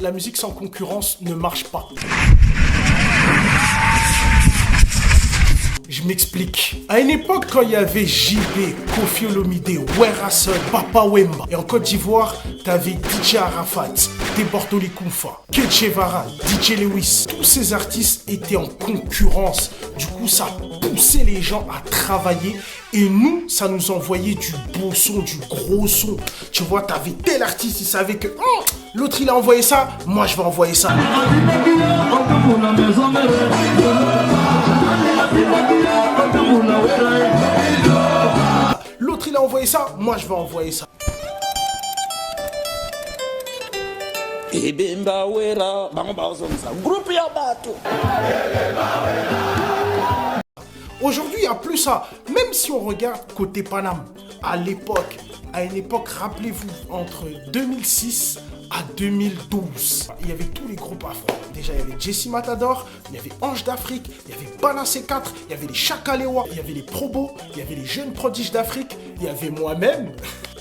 La musique sans concurrence ne marche pas. Je m'explique. À une époque, quand il y avait JB, Koffi Olomide, Werason, Papa Wemba, et en Côte d'Ivoire, t'avais DJ Arafat, Debortoli Koumfa, Ketchevara, DJ Lewis. Tous ces artistes étaient en concurrence. Du coup, ça poussait les gens à travailler. Et nous, ça nous envoyait du beau son, du gros son. Tu vois, t'avais tel artiste, il savait que l'autre, il a envoyé ça, moi, je vais envoyer ça. L'autre, il a envoyé ça, moi, je vais envoyer ça. Aujourd'hui, il n'y a plus ça. Même si on regarde côté Paname, à une époque, rappelez-vous, entre 2006 à 2012, il y avait tous les groupes afro. Déjà, il y avait Jesse Matador, il y avait Ange d'Afrique, il y avait Bana C4, il y avait les Chakalewa, il y avait les Probos, il y avait les Jeunes Prodiges d'Afrique, il y avait moi-même,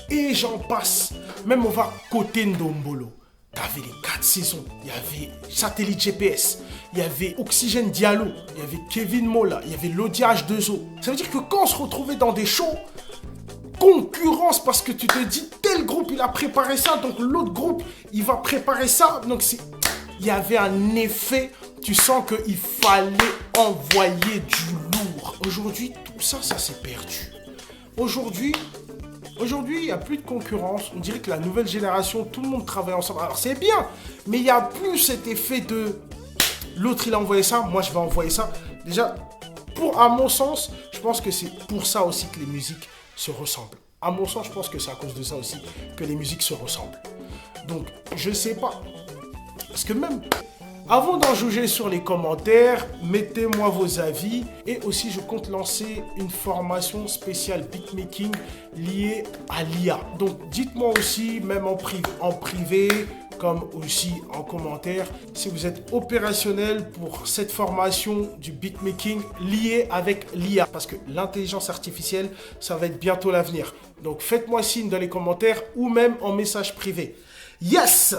et j'en passe. Même on va côté Ndombolo. T'avais les 4 saisons, il y avait Satellite GPS, il y avait Oxygène Diallo, il y avait Kevin Mola, il y avait Lodi H2O. Ça veut dire que quand on se retrouvait dans des shows, concurrence, parce que tu te dis tel groupe il a préparé ça, donc l'autre groupe il va préparer ça. Donc il y avait un effet, tu sens qu'il fallait envoyer du lourd. Aujourd'hui, tout ça, ça s'est perdu. Aujourd'hui, il n'y a plus de concurrence. On dirait que la nouvelle génération, tout le monde travaille ensemble. Alors c'est bien, mais il n'y a plus cet effet de l'autre il a envoyé ça, moi je vais envoyer ça. Déjà, à mon sens, je pense que c'est pour ça aussi que les musiques se ressemblent. À mon sens, je pense que c'est à cause de ça aussi que les musiques se ressemblent. Donc, je sais pas. Parce que même, avant d'en juger sur les commentaires, mettez-moi vos avis. Et aussi, je compte lancer une formation spéciale beatmaking liée à l'IA. Donc, dites-moi aussi, même en privé, comme aussi en commentaire, si vous êtes opérationnel pour cette formation du beatmaking liée avec l'IA. Parce que l'intelligence artificielle, ça va être bientôt l'avenir. Donc, faites-moi signe dans les commentaires ou même en message privé. Yes!